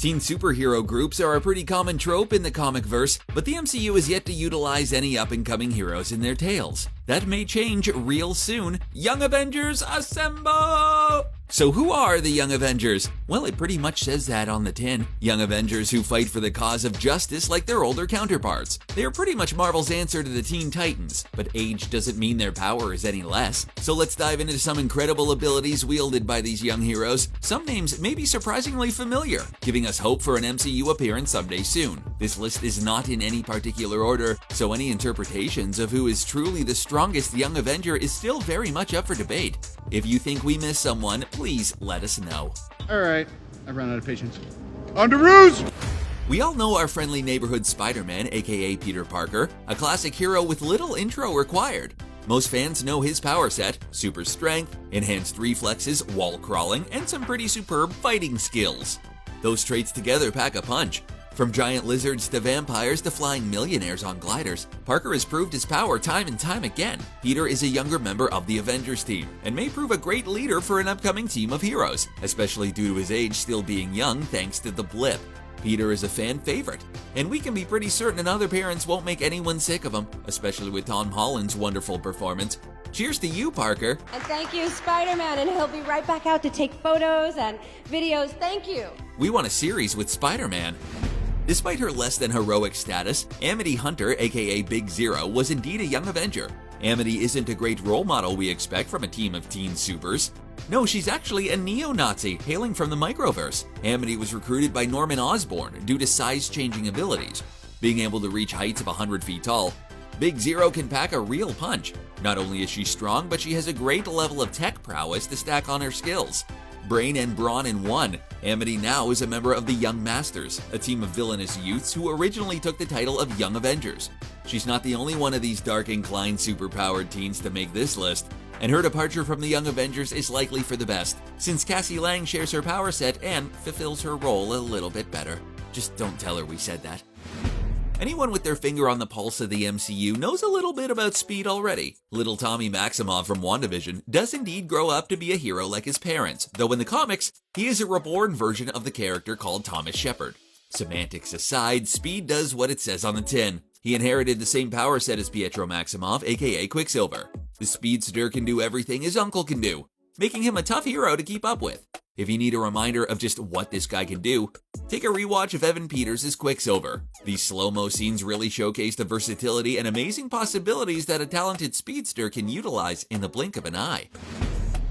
Teen superhero groups are a pretty common trope in the comic verse, but the MCU is yet to utilize any up-and-coming heroes in their tales. That may change real soon. Young Avengers, assemble! So who are the Young Avengers? Well, it pretty much says that on the tin. Young Avengers who fight for the cause of justice like their older counterparts. They are pretty much Marvel's answer to the Teen Titans, but age doesn't mean their power is any less. So let's dive into some incredible abilities wielded by these young heroes. Some names may be surprisingly familiar, giving us hope for an MCU appearance someday soon. This list is not in any particular order, so any interpretations of who is truly the strongest young Avenger is still very much up for debate. If you think we missed someone, please let us know. Alright, I've run out of patience. On to ruse! We all know our friendly neighborhood Spider-Man, aka Peter Parker, a classic hero with little intro required. Most fans know his power set: super strength, enhanced reflexes, wall crawling, and some pretty superb fighting skills. Those traits together pack a punch. From giant lizards to vampires to flying millionaires on gliders, Parker has proved his power time and time again. Peter is a younger member of the Avengers team, and may prove a great leader for an upcoming team of heroes, especially due to his age still being young thanks to the blip. Peter is a fan favorite, and we can be pretty certain other parents won't make anyone sick of him, especially with Tom Holland's wonderful performance. Cheers to you, Parker. And thank you, Spider-Man, and he'll be right back out to take photos and videos. Thank you. We want a series with Spider-Man. Despite her less than heroic status, Amity Hunter, aka Big Zero, was indeed a young Avenger. Amity isn't a great role model we expect from a team of teen supers. No, she's actually a neo-Nazi hailing from the microverse. Amity was recruited by Norman Osborn due to size-changing abilities. Being able to reach heights of 100 feet tall, Big Zero can pack a real punch. Not only is she strong, but she has a great level of tech prowess to stack on her skills. Brain and brawn in one, Amity now is a member of the Young Masters, a team of villainous youths who originally took the title of Young Avengers. She's not the only one of these dark-inclined superpowered teens to make this list, and her departure from the Young Avengers is likely for the best, since Cassie Lang shares her power set and fulfills her role a little bit better. Just don't tell her we said that. Anyone with their finger on the pulse of the MCU knows a little bit about speed already. Little Tommy Maximoff from WandaVision does indeed grow up to be a hero like his parents, though in the comics, he is a reborn version of the character called Thomas Shepard. Semantics aside, Speed does what it says on the tin. He inherited the same power set as Pietro Maximoff, aka Quicksilver. The speedster can do everything his uncle can do, making him a tough hero to keep up with. If you need a reminder of just what this guy can do, take a rewatch of Evan Peters as Quicksilver. These slow-mo scenes really showcase the versatility and amazing possibilities that a talented speedster can utilize in the blink of an eye.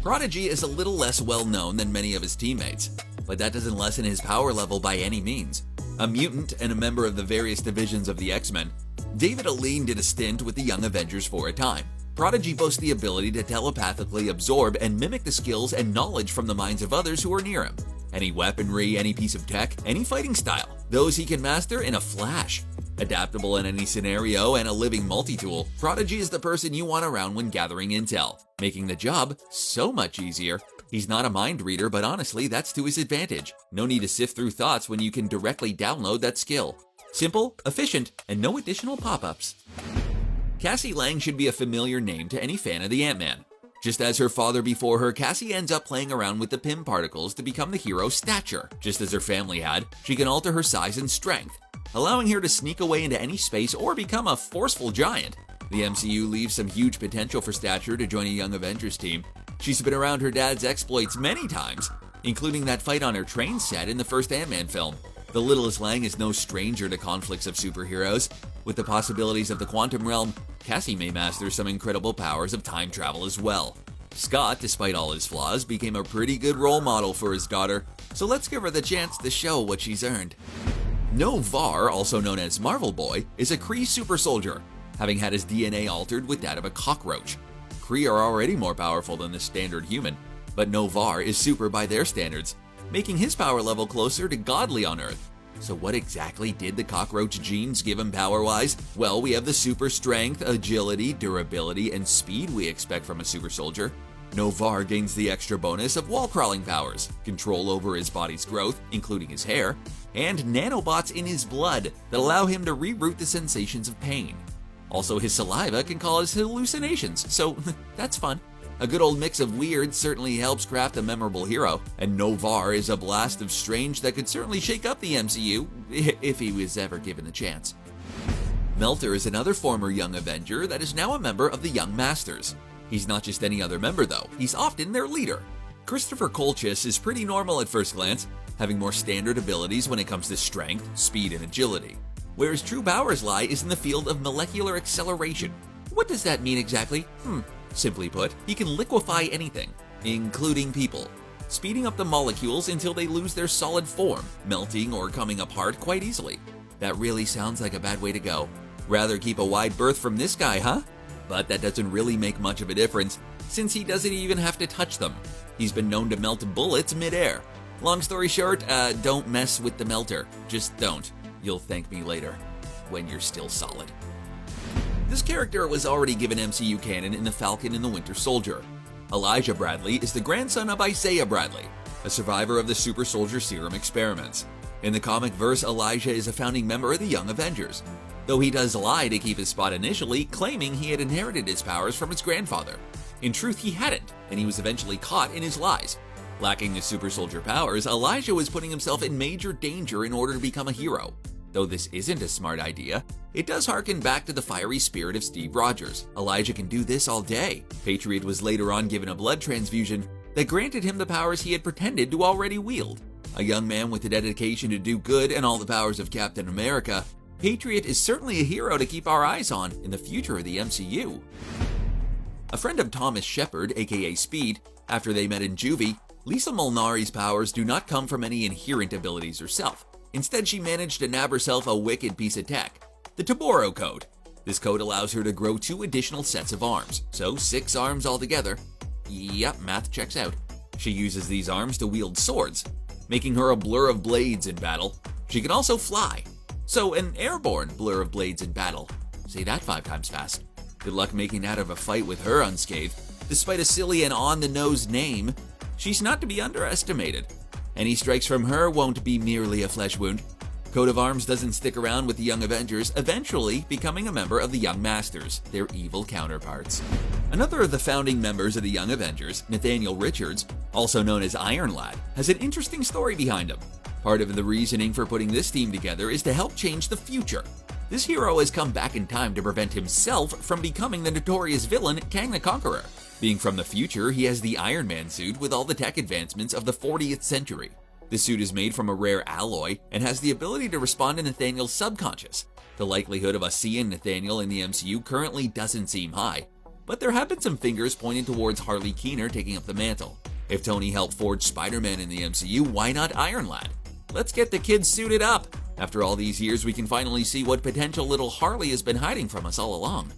Prodigy is a little less well-known than many of his teammates, but that doesn't lessen his power level by any means. A mutant and a member of the various divisions of the X-Men, David Aline did a stint with the Young Avengers for a time. Prodigy boasts the ability to telepathically absorb and mimic the skills and knowledge from the minds of others who are near him. Any weaponry, any piece of tech, any fighting style, those he can master in a flash. Adaptable in any scenario and a living multi-tool, Prodigy is the person you want around when gathering intel, making the job so much easier. He's not a mind reader, but honestly, that's to his advantage. No need to sift through thoughts when you can directly download that skill. Simple, efficient, and no additional pop-ups. Cassie Lang should be a familiar name to any fan of the Ant-Man. Just as her father before her, Cassie ends up playing around with the Pym particles to become the hero Stature. Just as her family had, she can alter her size and strength, allowing her to sneak away into any space or become a forceful giant. The MCU leaves some huge potential for Stature to join a Young Avengers team. She's been around her dad's exploits many times, including that fight on her train set in the first Ant-Man film. The littlest Lang is no stranger to conflicts of superheroes. With the possibilities of the quantum realm, Cassie may master some incredible powers of time travel as well. Scott, despite all his flaws, became a pretty good role model for his daughter, so let's give her the chance to show what she's earned. No-Var, also known as Marvel Boy, is a Kree super soldier, having had his DNA altered with that of a cockroach. Kree are already more powerful than the standard human, but No-Var is super by their standards, making his power level closer to godly on Earth. So what exactly did the cockroach genes give him power-wise? Well, we have the super strength, agility, durability, and speed we expect from a super soldier. No-Var gains the extra bonus of wall-crawling powers, control over his body's growth, including his hair, and nanobots in his blood that allow him to reroute the sensations of pain. Also, his saliva can cause hallucinations, so that's fun. A good old mix of weird certainly helps craft a memorable hero, and Novar is a blast of strange that could certainly shake up the MCU if he was ever given the chance. Melter is another former Young Avenger that is now a member of the Young Masters. He's not just any other member though, he's often their leader. Christopher Colchis is pretty normal at first glance, having more standard abilities when it comes to strength, speed, and agility. Where his true powers lie is in the field of molecular acceleration. What does that mean exactly? Simply put, he can liquefy anything, including people, speeding up the molecules until they lose their solid form, melting or coming apart quite easily. That really sounds like a bad way to go. Rather keep a wide berth from this guy, huh? But that doesn't really make much of a difference, since he doesn't even have to touch them. He's been known to melt bullets mid-air. Long story short, don't mess with the Melter. Just don't. You'll thank me later, when you're still solid. This character was already given MCU canon in The Falcon and the Winter Soldier. Elijah Bradley is the grandson of Isaiah Bradley, a survivor of the Super Soldier Serum experiments. In the comic verse, Elijah is a founding member of the Young Avengers, though he does lie to keep his spot initially, claiming he had inherited his powers from his grandfather. In truth, he hadn't, and he was eventually caught in his lies. Lacking the super soldier powers, Elijah was putting himself in major danger in order to become a hero. Though this isn't a smart idea, it does harken back to the fiery spirit of Steve Rogers. Elijah can do this all day. Patriot was later on given a blood transfusion that granted him the powers he had pretended to already wield. A young man with the dedication to do good and all the powers of Captain America, Patriot is certainly a hero to keep our eyes on in the future of the MCU. A friend of Thomas Shepard, aka Speed, after they met in Juvie, Lisa Molnari's powers do not come from any inherent abilities herself. Instead, she managed to nab herself a wicked piece of tech, the Taboro code. This code allows her to grow 2 additional sets of arms, so 6 arms altogether. Yep, math checks out. She uses these arms to wield swords, making her a blur of blades in battle. She can also fly, so an airborne blur of blades in battle. Say that 5 times fast. Good luck making it out of a fight with her unscathed. Despite a silly and on-the-nose name, she's not to be underestimated. Any strikes from her won't be merely a flesh wound. Coat of Arms doesn't stick around with the Young Avengers, eventually becoming a member of the Young Masters, their evil counterparts. Another of the founding members of the Young Avengers, Nathaniel Richards, also known as Iron Lad, has an interesting story behind him. Part of the reasoning for putting this team together is to help change the future. This hero has come back in time to prevent himself from becoming the notorious villain Kang the Conqueror. Being from the future, he has the Iron Man suit with all the tech advancements of the 40th century. The suit is made from a rare alloy and has the ability to respond to Nathaniel's subconscious. The likelihood of us seeing Nathaniel in the MCU currently doesn't seem high, but there have been some fingers pointed towards Harley Keener taking up the mantle. If Tony helped forge Spider-Man in the MCU, why not Iron Lad? Let's get the kids suited up. After all these years, we can finally see what potential little Harley has been hiding from us all along.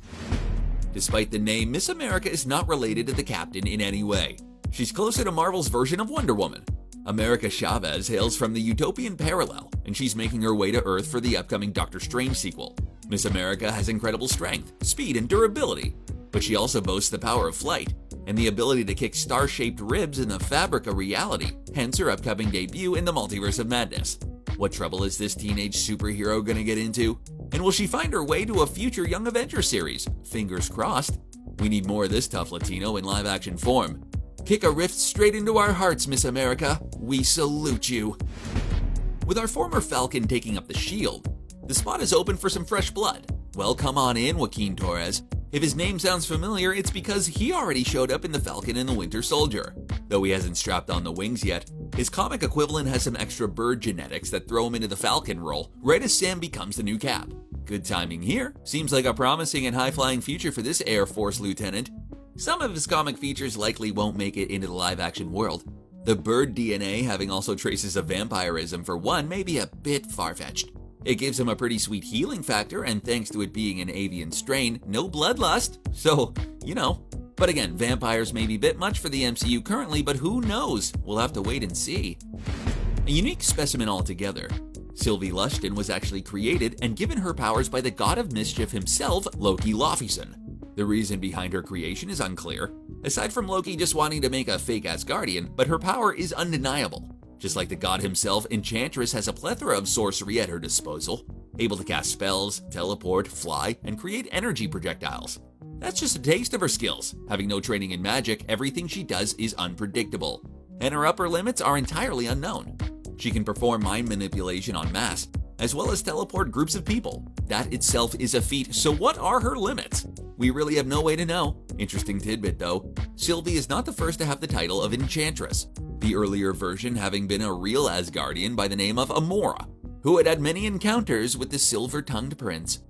Despite the name, Miss America is not related to the Captain in any way. She's closer to Marvel's version of Wonder Woman. America Chavez hails from the Utopian Parallel, and she's making her way to Earth for the upcoming Doctor Strange sequel. Miss America has incredible strength, speed, and durability, but she also boasts the power of flight and the ability to kick star-shaped ribs in the fabric of reality, hence her upcoming debut in the Multiverse of Madness. What trouble is this teenage superhero gonna get into? And will she find her way to a future Young Avengers series? Fingers crossed. We need more of this tough Latino in live-action form. Kick a rift straight into our hearts, Miss America. We salute you. With our former Falcon taking up the shield, the spot is open for some fresh blood. Well, come on in, Joaquin Torres. If his name sounds familiar, it's because he already showed up in The Falcon and the Winter Soldier. Though he hasn't strapped on the wings yet, his comic equivalent has some extra bird genetics that throw him into the Falcon role right as Sam becomes the new Cap. Good timing here. Seems like a promising and high-flying future for this Air Force lieutenant. Some of his comic features likely won't make it into the live-action world. The bird DNA having also traces of vampirism for one may be a bit far-fetched. It gives him a pretty sweet healing factor, and thanks to it being an avian strain, no bloodlust. So, you know. But again, vampires may be a bit much for the MCU currently, but who knows? We'll have to wait and see. A unique specimen altogether. Sylvie Lushton was actually created and given her powers by the god of mischief himself, Loki Laufeyson. The reason behind her creation is unclear, aside from Loki just wanting to make a fake Asgardian, but her power is undeniable. Just like the god himself, Enchantress has a plethora of sorcery at her disposal, able to cast spells, teleport, fly, and create energy projectiles. That's just a taste of her skills. Having no training in magic, everything she does is unpredictable, and her upper limits are entirely unknown. She can perform mind manipulation en masse, as well as teleport groups of people. That itself is a feat, so what are her limits? We really have no way to know. Interesting tidbit though, Sylvie is not the first to have the title of Enchantress, the earlier version having been a real Asgardian by the name of Amora, who had many encounters with the silver-tongued prince.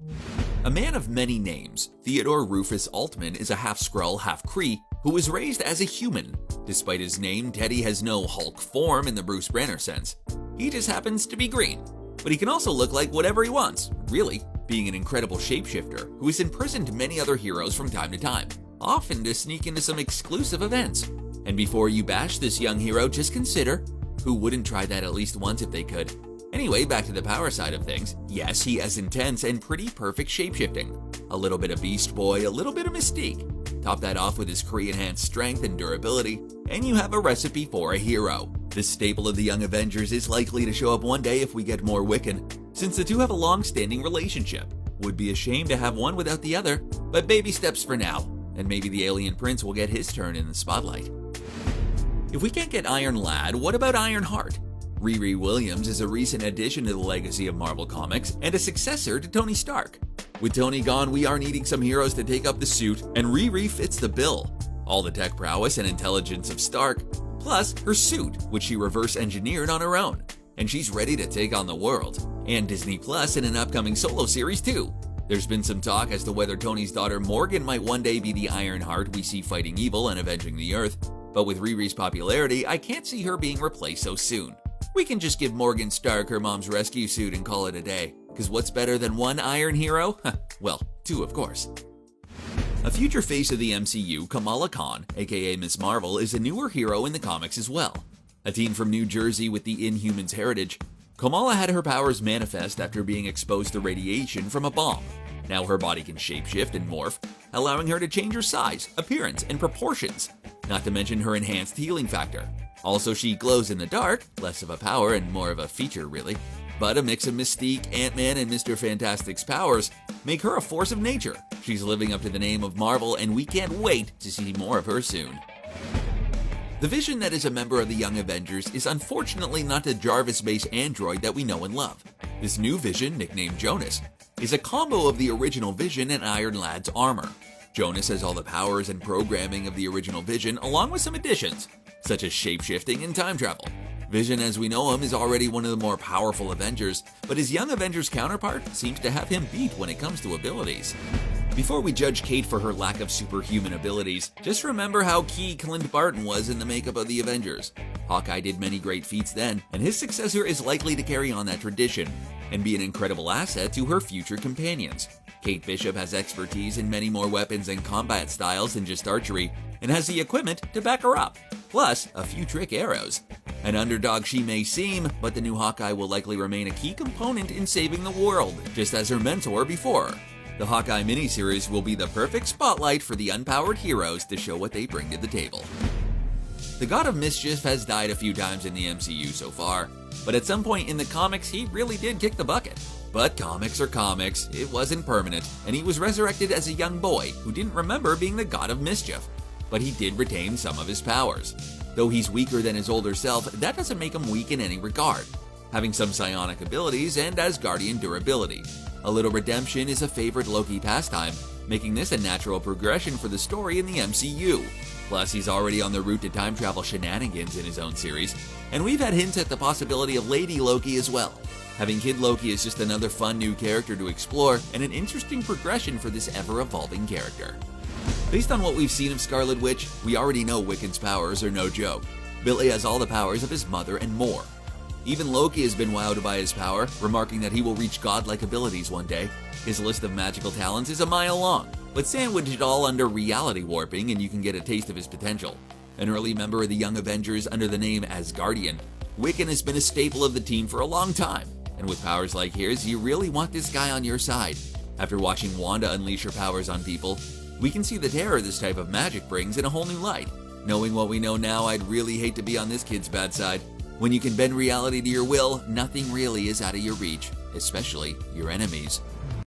A man of many names, Theodore Rufus Altman is a half-Skrull, half-Kree, who was raised as a human. Despite his name, Teddy has no Hulk form in the Bruce Banner sense. He just happens to be green. But he can also look like whatever he wants, really, being an incredible shapeshifter who has imprisoned many other heroes from time to time, often to sneak into some exclusive events. And before you bash this young hero, just consider, who wouldn't try that at least once if they could? Anyway, back to the power side of things. Yes, he has intense and pretty perfect shapeshifting. A little bit of Beast Boy, a little bit of Mystique. Top that off with his Kree-enhanced strength and durability, and you have a recipe for a hero. This staple of the Young Avengers is likely to show up one day if we get more Wiccan, since the two have a long-standing relationship. Would be a shame to have one without the other, but baby steps for now, and maybe the alien prince will get his turn in the spotlight. If we can't get Iron Lad, what about Iron Heart? Riri Williams is a recent addition to the legacy of Marvel Comics and a successor to Tony Stark. With Tony gone, we are needing some heroes to take up the suit, and Riri fits the bill. All the tech prowess and intelligence of Stark, plus her suit, which she reverse-engineered on her own. And she's ready to take on the world. And Disney Plus in an upcoming solo series too. There's been some talk as to whether Tony's daughter Morgan might one day be the Iron Heart we see fighting evil and avenging the Earth, but with Riri's popularity, I can't see her being replaced so soon. We can just give Morgan Stark her mom's rescue suit and call it a day. Because what's better than one Iron hero? Well, two of course. A future face of the MCU, Kamala Khan, aka Ms. Marvel, is a newer hero in the comics as well. A teen from New Jersey with the Inhumans heritage, Kamala had her powers manifest after being exposed to radiation from a bomb. Now her body can shapeshift and morph, allowing her to change her size, appearance, and proportions, not to mention her enhanced healing factor. Also, she glows in the dark, less of a power and more of a feature really, but a mix of Mystique, Ant-Man, and Mr. Fantastic's powers make her a force of nature. She's living up to the name of Marvel, and we can't wait to see more of her soon. The Vision that is a member of the Young Avengers is unfortunately not the Jarvis-based android that we know and love. This new Vision, nicknamed Jonas, is a combo of the original Vision and Iron Lad's armor. Jonas has all the powers and programming of the original Vision, along with some additions, such as shapeshifting and time travel. Vision as we know him is already one of the more powerful Avengers, but his Young Avengers counterpart seems to have him beat when it comes to abilities. Before we judge Kate for her lack of superhuman abilities, just remember how key Clint Barton was in the makeup of the Avengers. Hawkeye did many great feats then, and his successor is likely to carry on that tradition and be an incredible asset to her future companions. Kate Bishop has expertise in many more weapons and combat styles than just archery, and has the equipment to back her up, plus a few trick arrows. An underdog she may seem, but the new Hawkeye will likely remain a key component in saving the world, just as her mentor before her. The Hawkeye miniseries will be the perfect spotlight for the unpowered heroes to show what they bring to the table. The God of Mischief has died a few times in the MCU so far, but at some point in the comics he really did kick the bucket. But comics are comics, it wasn't permanent, and he was resurrected as a young boy who didn't remember being the God of Mischief. But he did retain some of his powers. Though he's weaker than his older self, that doesn't make him weak in any regard, having some psionic abilities and Asgardian durability. A little redemption is a favorite Loki pastime, making this a natural progression for the story in the MCU. Plus, he's already on the route to time travel shenanigans in his own series, and we've had hints at the possibility of Lady Loki as well. Having Kid Loki is just another fun new character to explore, and an interesting progression for this ever-evolving character. Based on what we've seen of Scarlet Witch, we already know Wiccan's powers are no joke. Billy has all the powers of his mother and more. Even Loki has been wowed by his power, remarking that he will reach godlike abilities one day. His list of magical talents is a mile long, but sandwich it all under reality warping and you can get a taste of his potential. An early member of the Young Avengers under the name Asgardian, Wiccan has been a staple of the team for a long time, and with powers like his, you really want this guy on your side. After watching Wanda unleash her powers on people, we can see the terror this type of magic brings in a whole new light. Knowing what we know now, I'd really hate to be on this kid's bad side. When you can bend reality to your will, nothing really is out of your reach, especially your enemies.